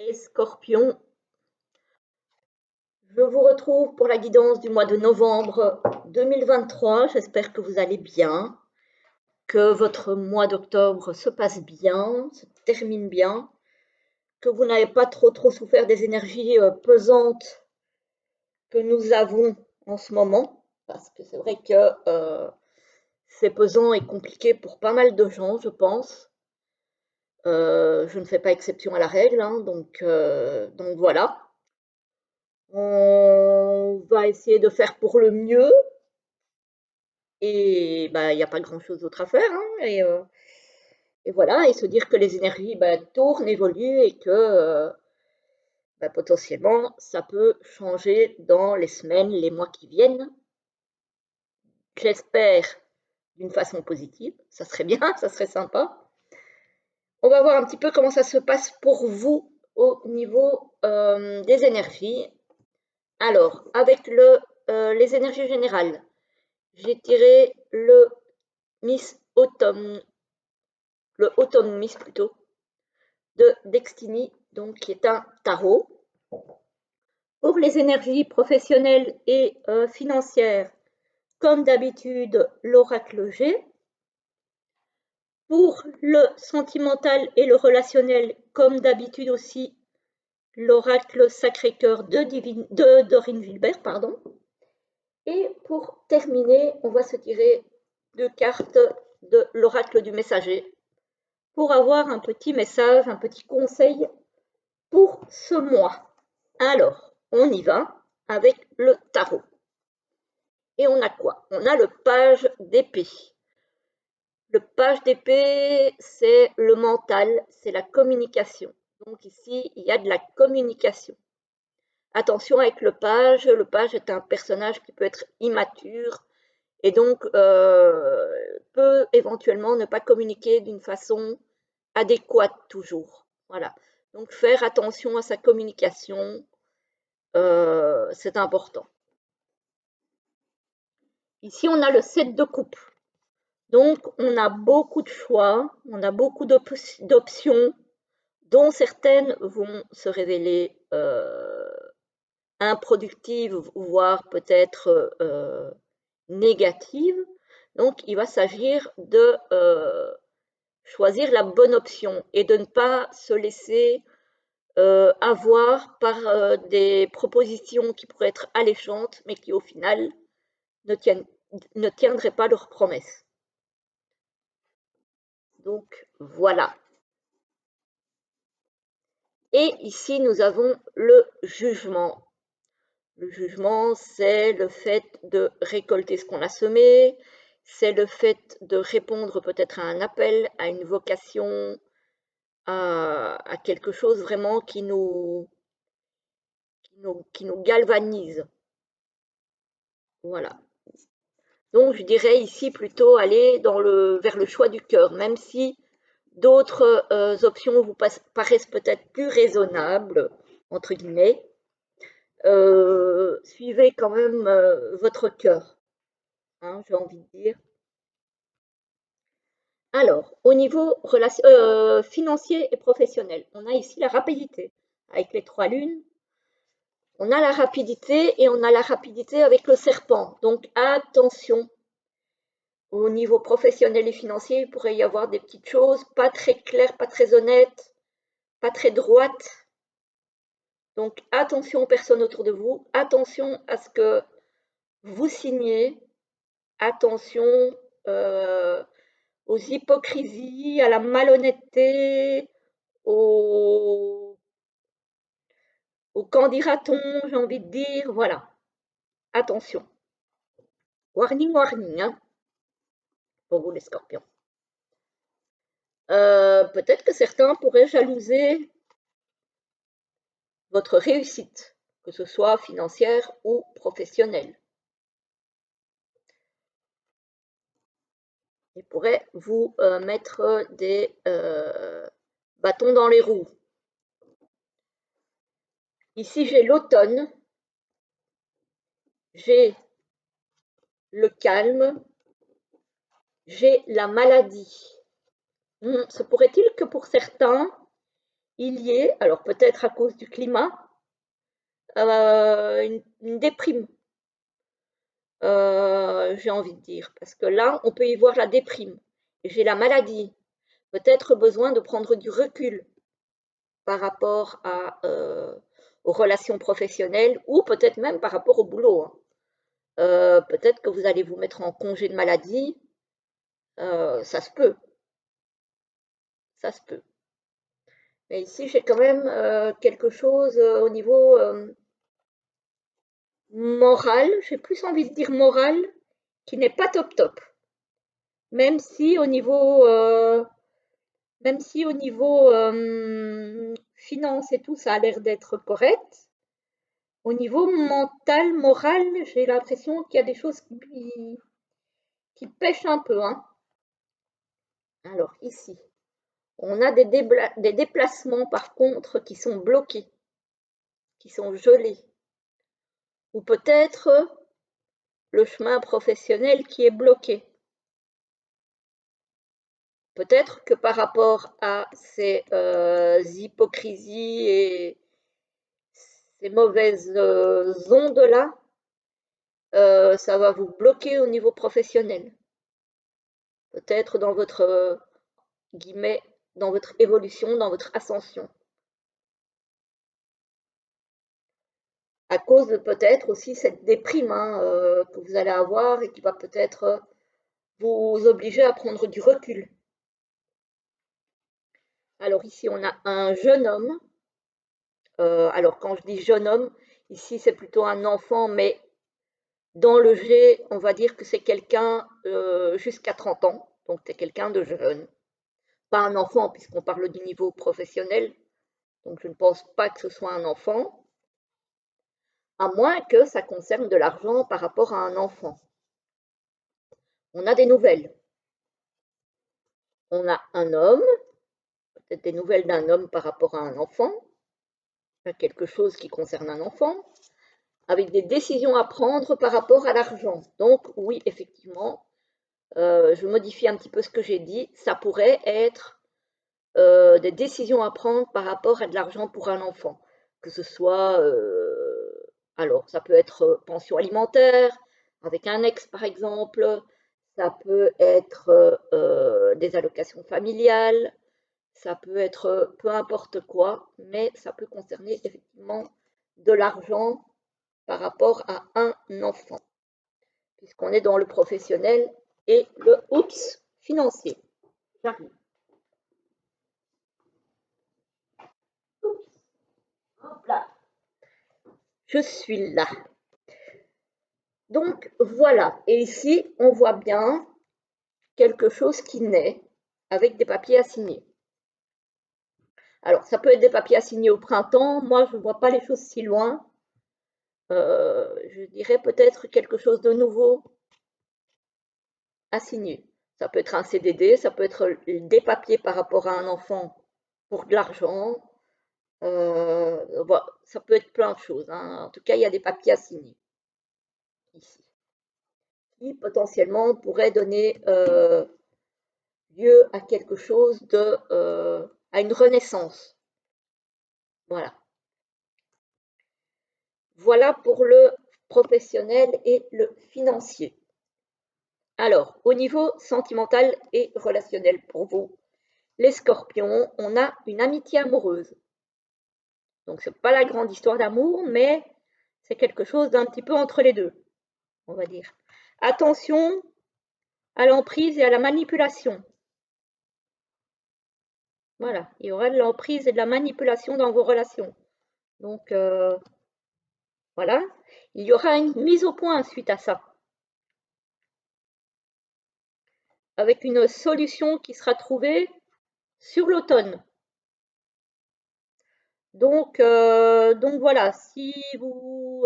Les scorpions, je vous retrouve pour la guidance du mois de novembre 2023. J'espère que vous allez bien, que votre mois d'octobre se passe bien, se termine bien, que vous n'avez pas trop souffert des énergies pesantes que nous avons en ce moment, parce que c'est vrai que c'est pesant et compliqué pour pas mal de gens, je pense. Je ne fais pas exception à la règle, hein, donc voilà. On va essayer de faire pour le mieux et bah, il n'y a pas grand-chose d'autre à faire, hein, et voilà, et se dire que les énergies bah, tournent, évoluent et que bah, potentiellement ça peut changer dans les semaines, les mois qui viennent. J'espère d'une façon positive, ça serait bien, ça serait sympa. On va voir un petit peu comment ça se passe pour vous au niveau des énergies. Alors, avec les énergies générales, j'ai tiré le Miss Autumn, le Autumn Miss plutôt, de Destiny, donc qui est un tarot. Pour les énergies professionnelles et financières, comme d'habitude, l'oracle G. Pour le sentimental et le relationnel, comme d'habitude aussi, l'oracle Sacré-Cœur de Dorine Wilbert, pardon. Et pour terminer, on va se tirer deux cartes de l'oracle du messager pour avoir un petit message, un petit conseil pour ce mois. Alors, on y va avec le tarot. Et on a quoi? On a le page d'épée. Le page d'épée, c'est le mental, c'est la communication. Donc ici, il y a de la communication. Attention avec le page est un personnage qui peut être immature et donc peut éventuellement ne pas communiquer d'une façon adéquate toujours. Voilà. Donc faire attention à sa communication, c'est important. Ici, on a le 7 de coupe. Donc, on a beaucoup de choix, on a beaucoup d'options, dont certaines vont se révéler improductives, voire peut-être négatives. Donc, il va s'agir de choisir la bonne option et de ne pas se laisser avoir par des propositions qui pourraient être alléchantes, mais qui au final ne tiendraient pas leurs promesses. Donc voilà. Et ici, nous avons le jugement. Le jugement, c'est le fait de récolter ce qu'on a semé, c'est le fait de répondre peut-être à un appel, à une vocation, à quelque chose vraiment qui nous galvanise. Voilà. Donc, je dirais ici plutôt aller vers le choix du cœur, même si d'autres options vous paraissent peut-être plus raisonnables, entre guillemets. Suivez quand même votre cœur, hein, j'ai envie de dire. Alors, au niveau financier et professionnel, on a ici la rapidité avec les 3 lunes. On a la rapidité et on a la rapidité avec le serpent. Donc attention, au niveau professionnel et financier, il pourrait y avoir des petites choses pas très claires, pas très honnêtes, pas très droites. Donc attention aux personnes autour de vous, attention à ce que vous signez, attention aux hypocrisies, à la malhonnêteté, au qu'en dira-t-on, j'ai envie de dire, voilà. Attention. Warning, warning, hein, pour vous les scorpions. Peut-être que certains pourraient jalouser votre réussite, que ce soit financière ou professionnelle. Ils pourraient vous mettre des bâtons dans les roues. Ici, j'ai l'automne, j'ai le calme, j'ai la maladie. Se pourrait-il que pour certains, il y ait, alors peut-être à cause du climat, une déprime, j'ai envie de dire, parce que là, on peut y voir la déprime. J'ai la maladie, peut-être besoin de prendre du recul par rapport aux relations professionnelles ou peut-être même par rapport au boulot, hein. Peut-être que vous allez vous mettre en congé de maladie, ça se peut, ça se peut. Mais ici, j'ai quand même quelque chose au niveau moral, j'ai plus envie de dire moral, qui n'est pas top top. Même si au niveau, même si au niveau finance et tout, ça a l'air d'être correct. Au niveau mental, moral, j'ai l'impression qu'il y a des choses qui pêchent un peu, hein. Alors ici, on a des déplacements par contre qui sont bloqués, qui sont gelés. Ou peut-être le chemin professionnel qui est bloqué. Peut-être que par rapport à ces hypocrisies et ces mauvaises ondes-là, ça va vous bloquer au niveau professionnel. Peut-être dans votre, guillemets, dans votre évolution, dans votre ascension. À cause de peut-être aussi cette déprime hein, que vous allez avoir et qui va peut-être vous obliger à prendre du recul. Alors ici, on a un jeune homme. Alors quand je dis jeune homme, ici c'est plutôt un enfant, mais dans le G, on va dire que c'est quelqu'un jusqu'à 30 ans, donc c'est quelqu'un de jeune. Pas un enfant, puisqu'on parle du niveau professionnel, donc je ne pense pas que ce soit un enfant, à moins que ça concerne de l'argent par rapport à un enfant. On a des nouvelles. On a un homme, peut-être des nouvelles d'un homme par rapport à un enfant, quelque chose qui concerne un enfant, avec des décisions à prendre par rapport à l'argent. Donc oui, effectivement, je modifie un petit peu ce que j'ai dit, ça pourrait être des décisions à prendre par rapport à de l'argent pour un enfant, que ce soit, alors ça peut être pension alimentaire, avec un ex par exemple, ça peut être des allocations familiales, ça peut être peu importe quoi, mais ça peut concerner effectivement de l'argent par rapport à un enfant, puisqu'on est dans le professionnel et le oups financier. J'arrive. Hop là. Je suis là. Donc voilà. Et ici, on voit bien quelque chose qui naît avec des papiers à signer. Alors, ça peut être des papiers à signer au printemps. Moi, je ne vois pas les choses si loin. Je dirais peut-être quelque chose de nouveau à signer. Ça peut être un CDD, ça peut être des papiers par rapport à un enfant pour de l'argent. Voilà, ça peut être plein de choses, hein. En tout cas, il y a des papiers à signer ici, qui potentiellement pourraient donner lieu à quelque chose de, à une renaissance. Voilà. Voilà pour le professionnel et le financier. Alors, au niveau sentimental et relationnel pour vous, les scorpions, on a une amitié amoureuse. Donc, ce n'est pas la grande histoire d'amour, mais c'est quelque chose d'un petit peu entre les deux, on va dire. Attention à l'emprise et à la manipulation. Voilà, il y aura de l'emprise et de la manipulation dans vos relations. Donc, voilà, il y aura une mise au point suite à ça, avec une solution qui sera trouvée sur l'automne. Donc voilà, si vous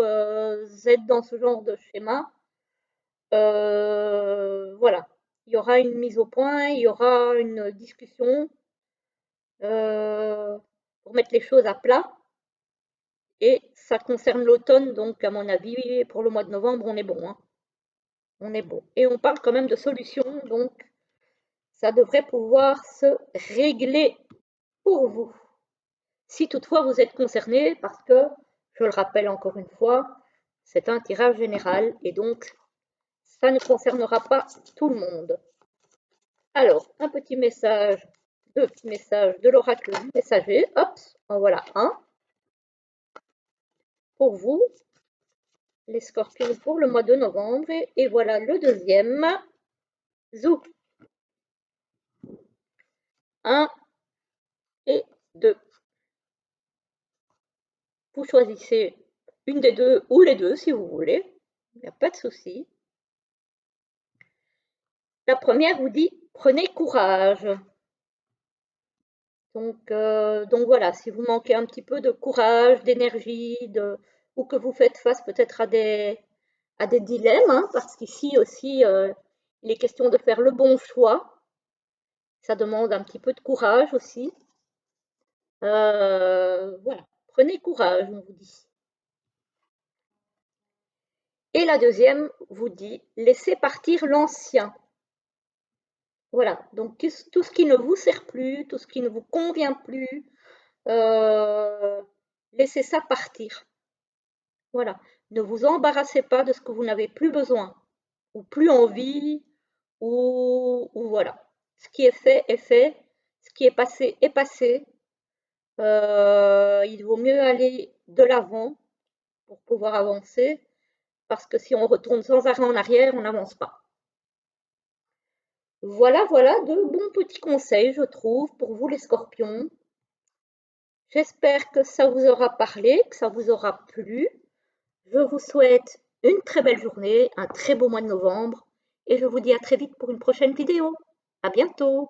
êtes dans ce genre de schéma, voilà, il y aura une mise au point, il y aura une discussion pour mettre les choses à plat. Et ça concerne l'automne, donc à mon avis, pour le mois de novembre, on est bon, hein. On est bon. Et on parle quand même de solutions, donc ça devrait pouvoir se régler pour vous. si toutefois vous êtes concerné, parce que, je le rappelle encore une fois, c'est un tirage général et donc ça ne concernera pas tout le monde. Alors, un petit message, deux petits messages de l'oracle messager. Hop, en voilà un. Pour vous, les scorpions pour le mois de novembre. Et voilà le deuxième. Zou. 1 et 2. Vous choisissez une des deux ou les deux si vous voulez. Il n'y a pas de souci. La première vous dit prenez courage. Donc voilà, si vous manquez un petit peu de courage, d'énergie, ou que vous faites face peut-être à des dilemmes, hein, parce qu'ici aussi, il est question de faire le bon choix. Ça demande un petit peu de courage aussi. Voilà, prenez courage, on vous dit. Et la deuxième vous dit laissez partir l'ancien. Voilà, donc tout ce qui ne vous sert plus, tout ce qui ne vous convient plus, laissez ça partir. Voilà, ne vous embarrassez pas de ce que vous n'avez plus besoin, ou plus envie, ou voilà. Ce qui est fait, ce qui est passé est passé. Il vaut mieux aller de l'avant pour pouvoir avancer, parce que si on retourne sans arrêt en arrière, on n'avance pas. Voilà, voilà de bons petits conseils, je trouve, pour vous les scorpions. J'espère que ça vous aura parlé, que ça vous aura plu. Je vous souhaite une très belle journée, un très beau mois de novembre, et je vous dis à très vite pour une prochaine vidéo. À bientôt!